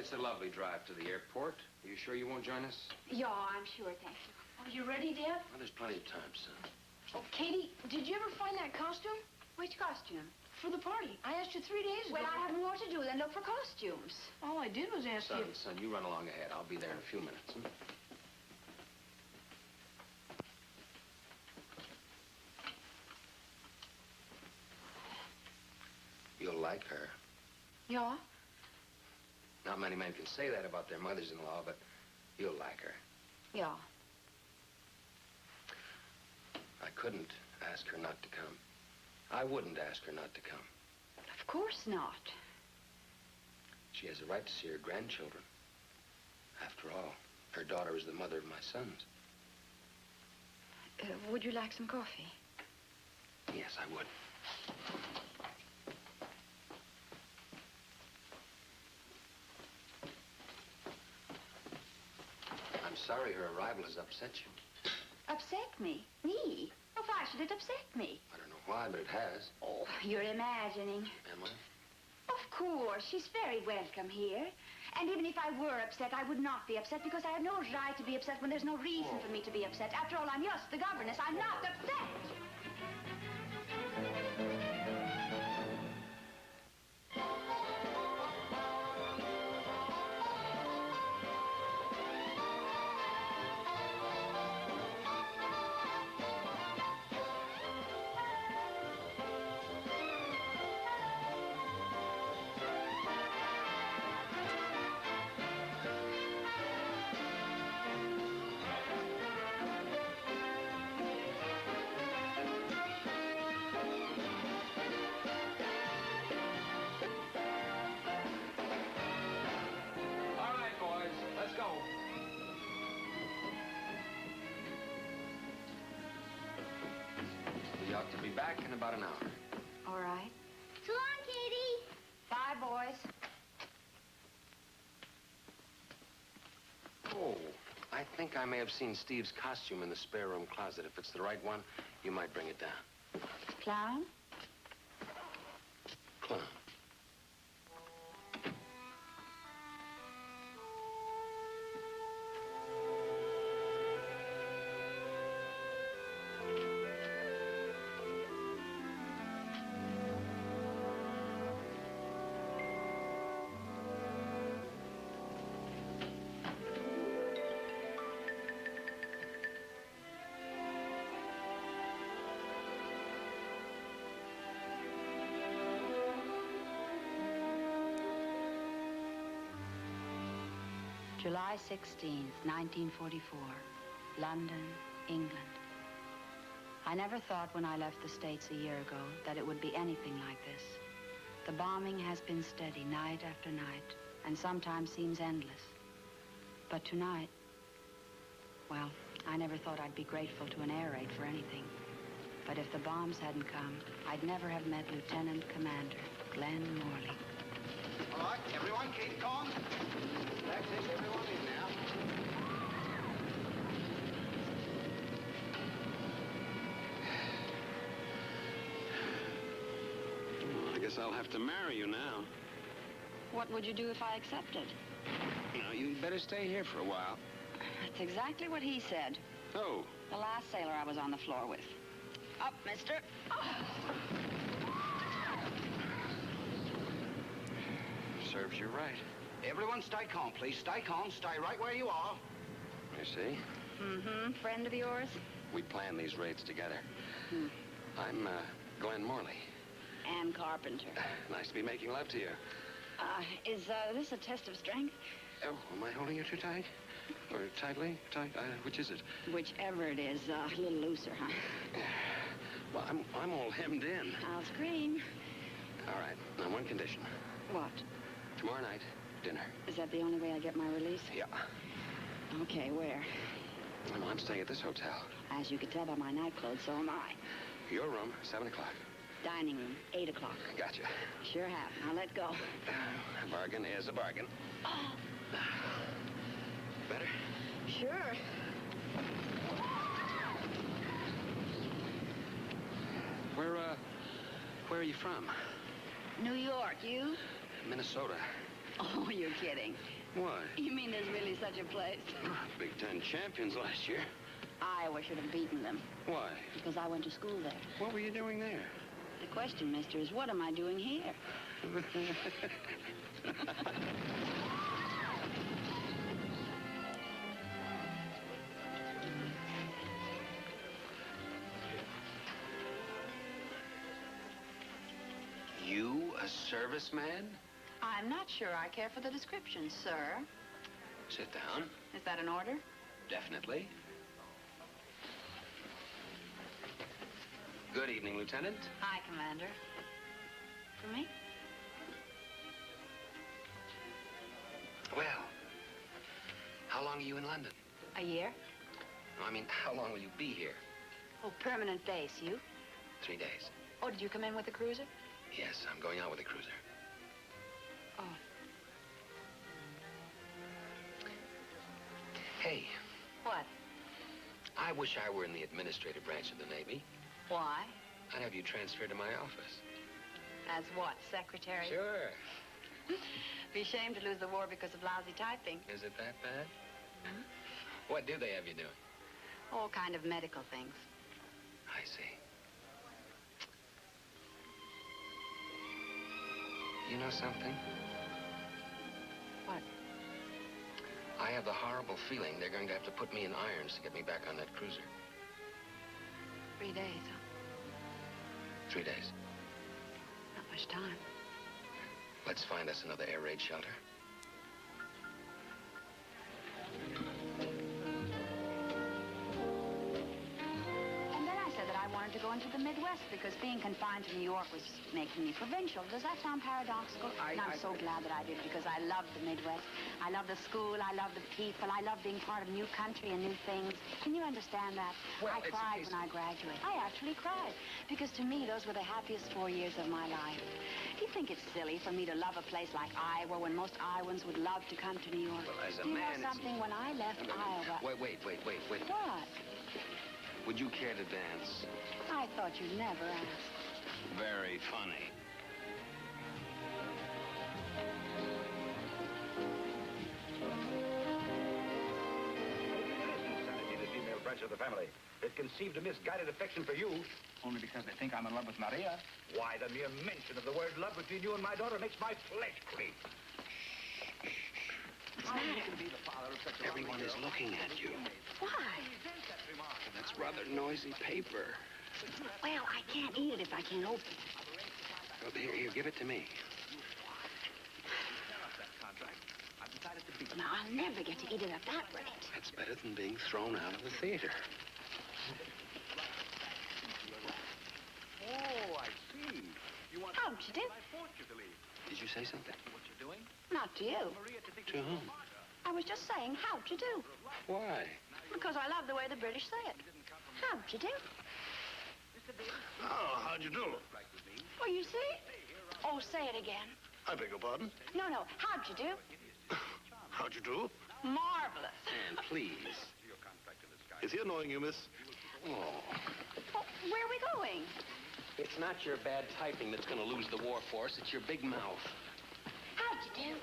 It's a lovely drive to the airport. Are you sure you won't join us? Yeah, I'm sure, thank you. Are you ready, Deb? Well, there's plenty of time, son. Oh, Katy, did you ever find that costume? Which costume? For the party. I asked you 3 days ago. Well, I have more to do than look for costumes. All I did was ask you. Son, you run along ahead. I'll be there in a few minutes. You'll like her. Yeah? Not many men can say that about their mothers-in-law, but you'll like her. Yeah. I couldn't ask her not to come. I wouldn't ask her not to come. Of course not. She has a right to see her grandchildren. After all, her daughter is the mother of my sons. Would you like some coffee? Yes, I would. I'm sorry her arrival has upset you. Upset me? Me? Oh, why should it upset me? I don't know why, but it has. Oh, you're imagining. Am I? Of course, she's very welcome here. And even if I were upset, I would not be upset because I have no right to be upset when there's no reason for me to be upset. After all, I'm just the governess. I'm not upset. Ought to be back in about an hour. All right. So long, Katy. Bye, boys. Oh, I think I may have seen Steve's costume in the spare room closet. If it's the right one, you might bring it down. Clown? Clown. July 16th, 1944, London, England. I never thought when I left the States a year ago that it would be anything like this. The bombing has been steady night after night, and sometimes seems endless. But tonight, well, I never thought I'd be grateful to an air raid for anything. But if the bombs hadn't come, I'd never have met Lieutenant Commander Glen Morley. All right, everyone, keep calm. That takes everyone in now. Well, I guess I'll have to marry you now. What would you do if I accepted? No, you'd better stay here for a while. That's exactly what he said. Oh. The last sailor I was on the floor with. Up, mister. Serves you right. Everyone stay calm, please. Stay calm. Stay right where you are. You see? Mm-hmm. Friend of yours? We plan these raids together. Hmm. I'm, Glen Morley. Anne Carpenter. Nice to be making love to you. Is this a test of strength? Oh, am I holding you too tight? Or tightly? Tight? Which is it? Whichever it is, a little looser, huh? Well, I'm all hemmed in. I'll scream. All right. On one condition. What? Tomorrow night, dinner. Is that the only way I get my release? Yeah. Okay, where? Well, I'm staying at this hotel. As you can tell by my nightclothes, so am I. Your room, 7 o'clock. Dining room, 8 o'clock. Gotcha. Sure have. Now let go. A bargain is a bargain. Better? Sure. Where are you from? New York, you? Minnesota. Oh, you're kidding. Why? You mean there's really such a place? Big Ten champions last year. Iowa should have beaten them Why? because I went to school there. What were you doing there? The question, mister, is what am I doing here? You, a serviceman? I'm not sure I care for the description, sir. Sit down. Is that an order? Definitely. Good evening, Lieutenant. Hi, Commander. For me? Well, how long are you in London? A year? I mean, how long will you be here? Oh, permanent base. You? 3 days. Oh, did you come in with the cruiser? Yes, I'm going out with a cruiser. Oh. Hey, What? I wish I were in the administrative branch of the Navy. Why? I'd have you transferred to my office. As what? Secretary? Sure. Be ashamed to lose the war because of lousy typing. Is it that bad? What do they have you doing? All kind of medical things. I see. You know something? What? I have the horrible feeling they're going to have to put me in irons to get me back on that cruiser. 3 days, huh? 3 days. Not much time. Let's find us another air raid shelter. And then I said that I wanted to go into the Midwest because being confined to New York was making me provincial. Does that sound paradoxical? And I'm so glad that I did because I love the Midwest. I love the school. I love the people. I love being part of new country and new things. Can you understand that? Well, I it's a cried case- when I graduated. I actually cried because to me those were the happiest 4 years of my life. Do you think it's silly for me to love a place like Iowa when most Iowans would love to come to New York? Well, as a Do you man, know something? When I left Iowa... Wait. What? Would you care to dance? I thought you'd never ask. Very funny. The female branch of the family. It conceived a misguided affection for you. Only because they think I'm in love with Maria. Why, the mere mention of the word love between you and my daughter makes my flesh creep. Everyone is looking at you. Why? That's rather noisy paper. Well, I can't eat it if I can't open it. Oh, here, give it to me. Now, I'll never get to eat it at that rate. That's better than being thrown out of the theater. Oh, I see. You want How'd you do? I forced you to leave. Did you say something? What you're doing? Not to you. Maria to think To whom? I was just saying, how'd you do? Why? Because I love the way the British say it. How'd you do? Oh, how'd you do? Oh, you see? Oh, say it again. I beg your pardon? No, how'd you do? How'd you do? Marvelous. And please. Is he annoying you, miss? Oh, Well, where are we going? it's not your bad typing that's going to lose the war force. It's your big mouth. How'd you do?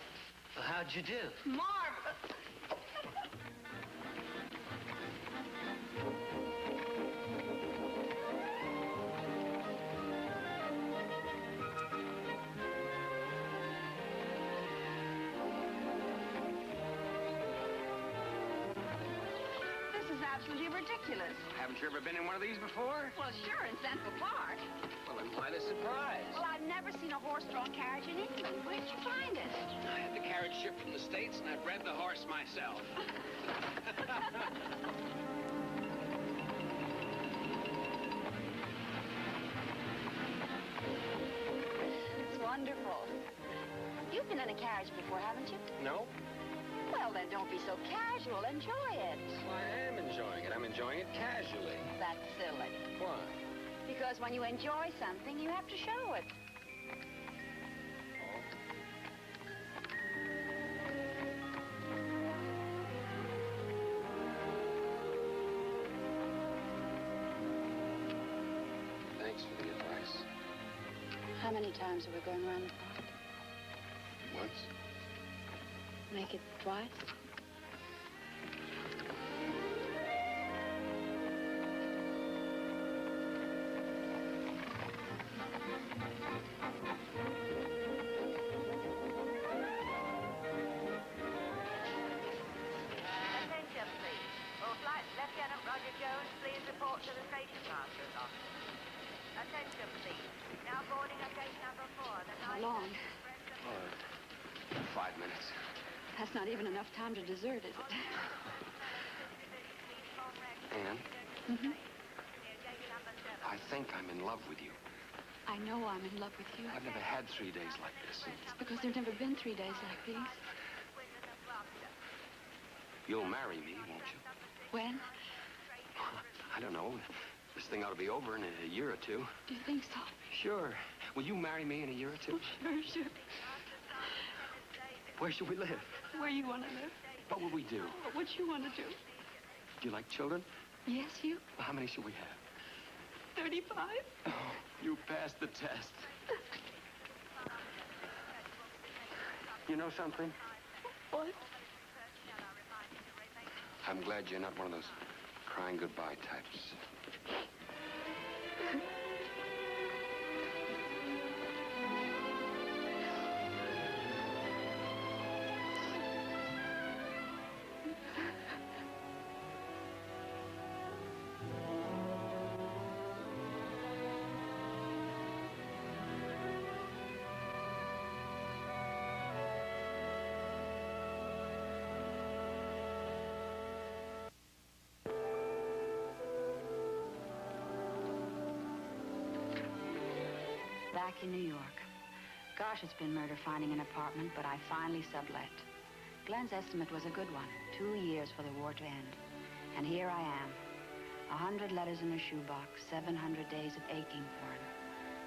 Well, how'd you do? Marvelous. This is absolutely ridiculous. Haven't you ever been in one of these before? Well, sure, in Central Park. Well, then why the surprise? Well, I've never seen a horse-drawn carriage in England. Where'd you find it? I had the carriage shipped from the States, and I bred the horse myself. It's wonderful. You've been in a carriage before, haven't you? No? Well, then don't be so casual. Enjoy it. Well, I am enjoying it. I'm enjoying it casually. That's silly. Why? Because when you enjoy something, you have to show it. Thanks for the advice. How many times are we going around the park? Once? Make it twice. Attention, please. All flight Lieutenant Roger Jones, please report to the station master's office. Attention, please. Now boarding at gate number 4. How long? 5 minutes. That's not even enough time to desert, is it? Anne, Mm-hmm. I think I'm in love with you. I know I'm in love with you. I've never had 3 days like this. It's because there've never been 3 days like these. You'll marry me, won't you? When? I don't know. This thing ought to be over in a year or two. Do you think so? Sure. Will you marry me in a year or two? Sure. Where should we live? Where you want to live? What will we do? What you want to do? Do you like children? Yes, you? How many should we have? 35? Oh, you passed the test. You know something? What? I'm glad you're not one of those crying goodbye types. Back in New York. Gosh, it's been murder finding an apartment, but I finally sublet. Glen's estimate was a good one. 2 years for the war to end. And here I am. 100 letters in a shoebox, 700 days of aching for him.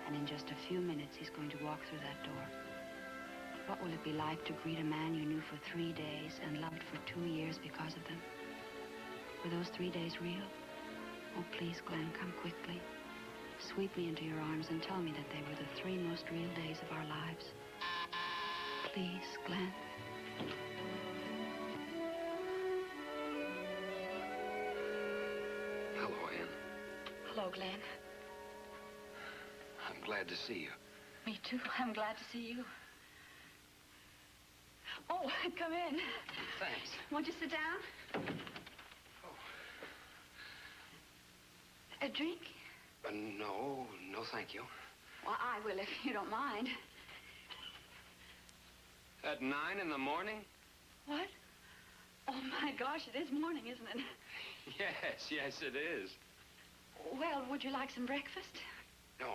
And in just a few minutes, he's going to walk through that door. What will it be like to greet a man you knew for 3 days and loved for 2 years because of them? Were those 3 days real? Oh, please, Glen, come quickly. Sweep me into your arms and tell me that they were the 3 most real days of our lives. Please, Glen. Hello, Anne. Hello, Glen. I'm glad to see you. Me too. I'm glad to see you. Oh, come in. Thanks. Won't you sit down? A drink? No, thank you. Well, I will if you don't mind. At 9 in the morning? What? Oh, my gosh, it is morning, isn't it? Yes, it is. Well, would you like some breakfast? No,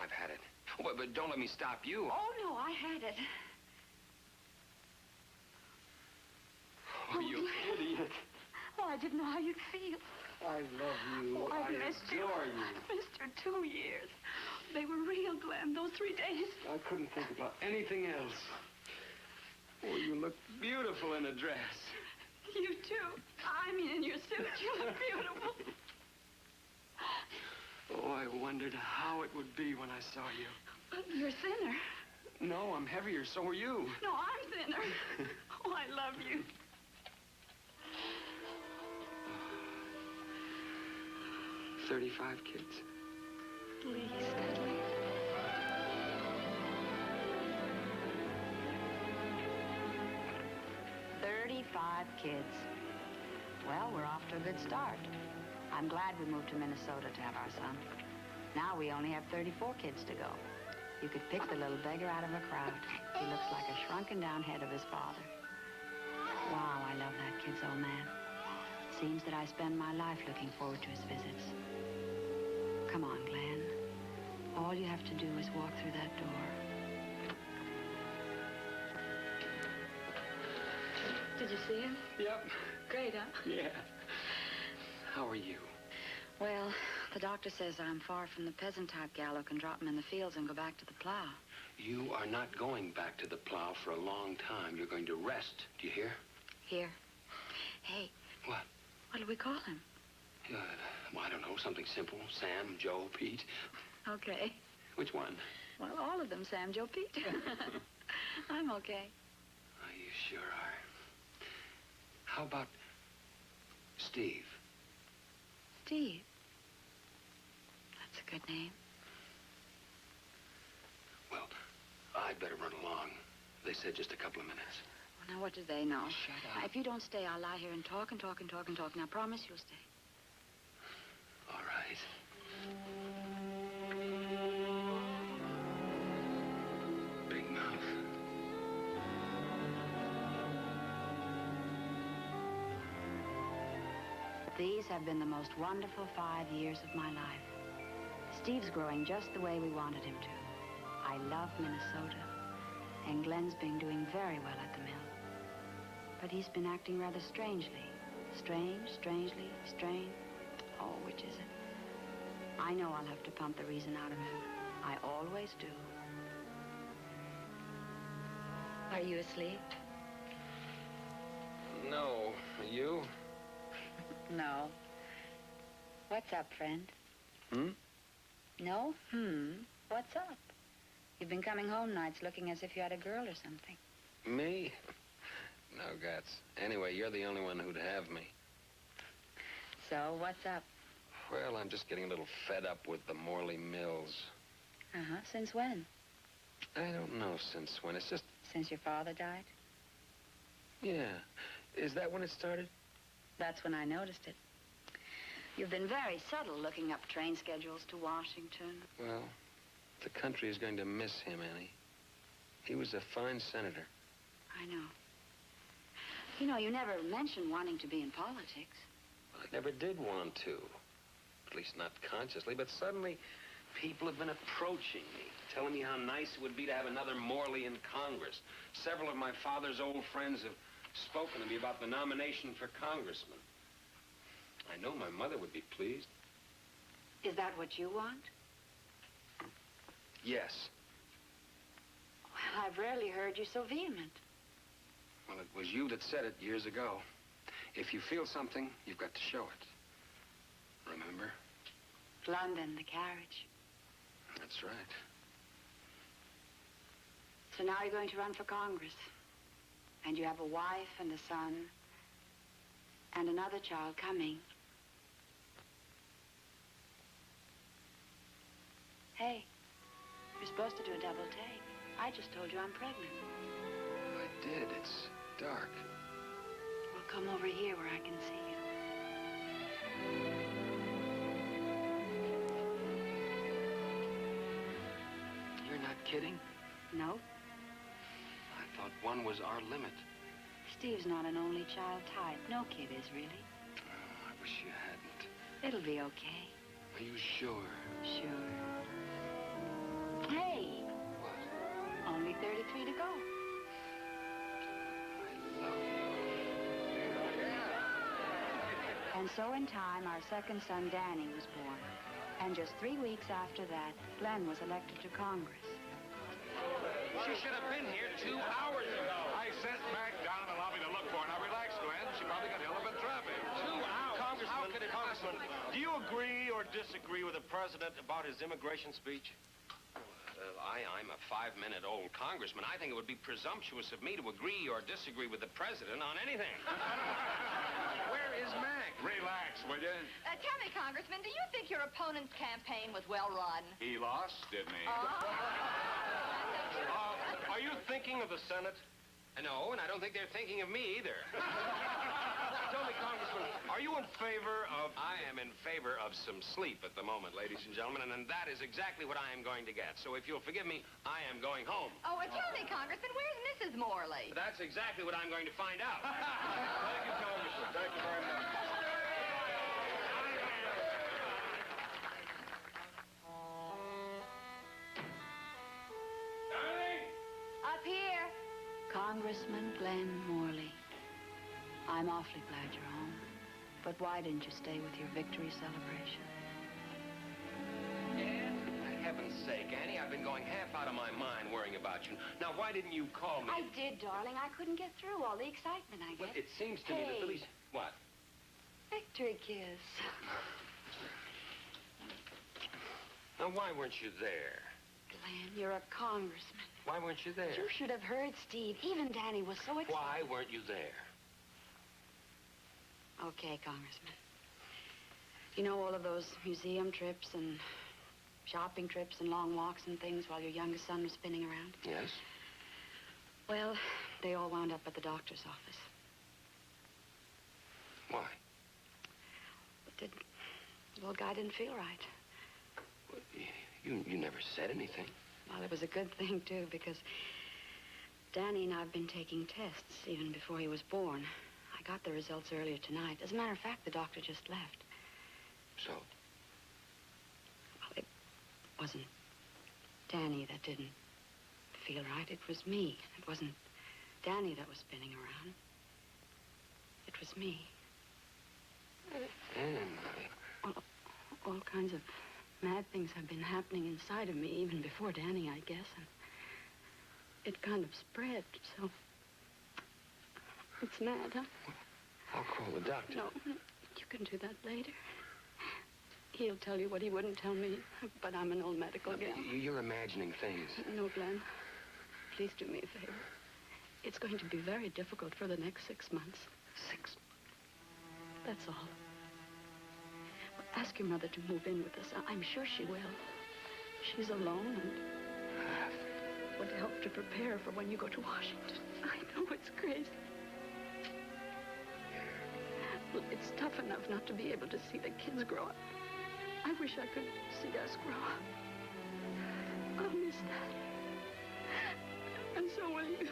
I've had it. Oh, but don't let me stop you. Oh, no, I had it. Oh, you idiot. Oh, I didn't know how you'd feel. I love you. Oh, I've missed you. adore you. I've missed you 2 years. They were real, Glen, those 3 days. I couldn't think about anything else. Oh, you look beautiful in a dress. You too. I mean, in your suit, you look beautiful. Oh, I wondered how it would be when I saw you. But you're thinner. No, I'm heavier. So are you. No, I'm thinner. Oh, I love you. 35 kids. Please, Dudley. Kids. Well, we're off to a good start. I'm glad we moved to Minnesota to have our son. Now we only have 34 kids to go. You could pick the little beggar out of a crowd. He looks like a shrunken down head of his father. Wow, I love that kid's old man. Seems that I spend my life looking forward to his visits. Come on, Glen. All you have to do is walk through that door. Did you see him? Yep. Great, huh? Yeah. How are you? Well, the doctor says I'm far from the peasant-type gal who can drop him in the fields and go back to the plow. You are not going back to the plow for a long time. You're going to rest. Do you hear? Here. Hey. What? What'll we call him? Well, I don't know. Something simple. Sam, Joe, Pete. Okay. Which one? Well, all of them, Sam, Joe, Pete. I'm okay. Oh, you sure are. How about Steve? Steve. That's a good name. Well, I'd better run along. They said just a couple of minutes. Well, now, what do they know? Shut up. Now, if you don't stay, I'll lie here and talk and talk and talk and talk. Now, promise you'll stay. All right. Big mouth. These have been the most wonderful 5 years of my life. Steve's growing just the way we wanted him to. I love Minnesota, and Glen's been doing very well at the mill. But he's been acting rather strangely. Strangely, strange. Oh, which is it? I know I'll have to pump the reason out of him. I always do. Are you asleep? No. You? No. What's up, friend? Hmm? No? What's up? You've been coming home nights looking as if you had a girl or something. Me? No guts. Anyway, you're the only one who'd have me. So, what's up? Well, I'm just getting a little fed up with the Morley Mills. Uh-huh. Since when? I don't know since when. It's just... Since your father died? Yeah. Is that when it started? That's when I noticed it. You've been very subtle looking up train schedules to Washington. Well, the country is going to miss him, Annie. He was a fine senator. I know. You know, you never mentioned wanting to be in politics. I never did want to. At least not consciously, but suddenly people have been approaching me, telling me how nice it would be to have another Morley in Congress. Several of my father's old friends have spoken to me about the nomination for congressman. I know my mother would be pleased. Is that what you want? Yes. Well, I've rarely heard you so vehement. Well, it was you that said it years ago. If you feel something, you've got to show it. Remember? London, the carriage. That's right. So now you're going to run for Congress. And you have a wife and a son and another child coming. Hey, you're supposed to do a double take. I just told you I'm pregnant. I did. It's dark. Well, come over here where I can see you. You're not kidding? No, I thought one was our limit. Steve's not an only child type. No kid is, really. Oh, I wish you hadn't. It'll be okay. Are you sure? Sure. Hey, What? only 33 to go. I love you. And so in time, our second son, Danny, was born. And just 3 weeks after that, Glen was elected to Congress. She should have been here 2 hours ago. I sent Mac down in the lobby to look for her. Now, relax, Glenn. She probably got held up in traffic. 2 hours? Congressman, do you agree or disagree with the president about his immigration speech? I'm a 5-minute-old congressman. I think it would be presumptuous of me to agree or disagree with the president on anything. Where is Mac? Relax, will you? Tell me, Congressman, do you think your opponent's campaign was well run? He lost, didn't he? Are you thinking of the Senate? No, and I don't think they're thinking of me either. Tell me, Congressman, are you in favor of... I am in favor of some sleep at the moment, ladies and gentlemen, and that is exactly what I am going to get. So if you'll forgive me, I am going home. Oh, tell me, Congressman, where's Mrs. Morley? That's exactly what I'm going to find out. Thank you, Congressman. Thank you very much. Up here. Congressman Glen Morley. I'm awfully glad you're home. But why didn't you stay with your victory celebration? Anne, for heaven's sake, Annie, I've been going half out of my mind worrying about you. Now, why didn't you call me? I did, darling. I couldn't get through all the excitement I Well, get. it seems to me that the Hey. least... What? Victory kiss. Now, why weren't you there? Glen, you're a congressman. Why weren't you there? You should have heard Steve. Even Danny was so excited. Why weren't you there? Okay, Congressman. You know all of those museum trips and shopping trips and long walks and things while your youngest son was spinning around? Yes? Well, they all wound up at the doctor's office. Why? The little guy didn't feel right. Well, you never said anything. Well, it was a good thing, too, because Danny and I have been taking tests even before he was born. I got the results earlier tonight. As a matter of fact, the doctor just left. So? Well, it wasn't Danny that didn't feel right. It was me. It wasn't Danny that was spinning around. It was me. Anne, All kinds of mad things have been happening inside of me, even before Danny, I guess. And it kind of spread, so... It's mad, huh? I'll call the doctor. No, you can do that later. He'll tell you what he wouldn't tell me, but I'm an old medical gal. You're imagining things. No, Glen. Please do me a favor. It's going to be very difficult for the next 6 months. 6? That's all. Well, ask your mother to move in with us. I'm sure she will. She's alone and would help to prepare for when you go to Washington. I know it's crazy. Well, it's tough enough not to be able to see the kids grow up. I wish I could see us grow up. I'll miss that. And so will you.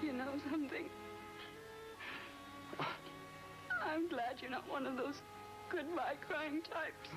You know something? I'm glad you're not one of those goodbye crying types.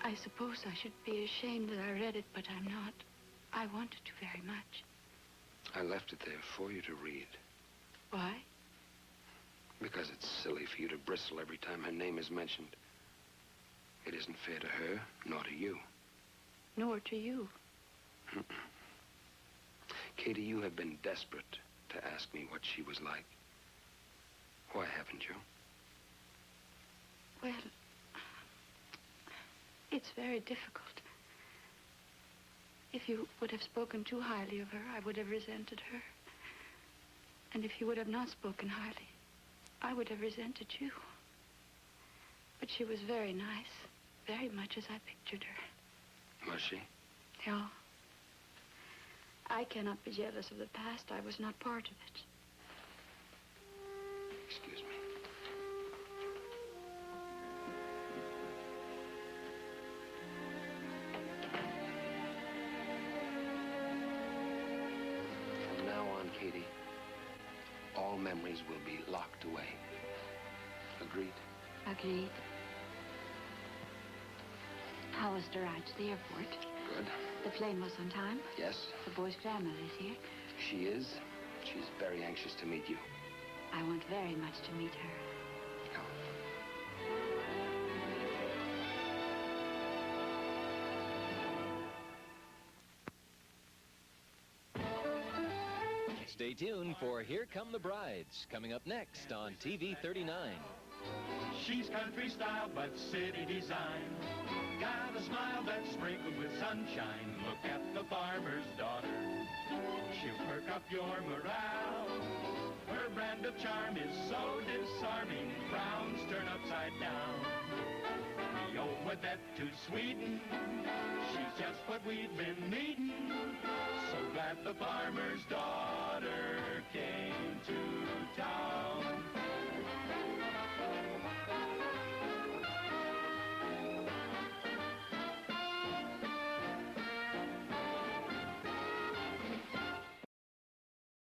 I suppose I should be ashamed that I read it, but I'm not. I wanted to very much. I left it there for you to read. Why? Because it's silly for you to bristle every time her name is mentioned. It isn't fair to her, nor to you. Nor to you. Katy, you have been desperate to ask me what she was like. Why haven't you? Well, it's very difficult. If you would have spoken too highly of her, I would have resented her. And if you would have not spoken highly, I would have resented you. But she was very nice, very much as I pictured her. Was she? Yeah. I cannot be jealous of the past. I was not part of it. Excuse me. From now on, Katy, all memories will be locked away. Agreed? Agreed. How was the ride to the airport? Good. The plane was on time? Yes, The boy's grandmother's here. she is. She's very anxious to meet you. I want very much to meet her. Stay tuned for Here Come the Brides, coming up next on TV 39. She's country style but city design. Got a smile that's sprinkled with sunshine. Look at the farmer's daughter. She'll perk up your morale. Her brand of charm is so disarming. Frowns turn upside down. The old Wadette to Sweden. She's just what we've been needing. So glad the farmer's daughter came to town.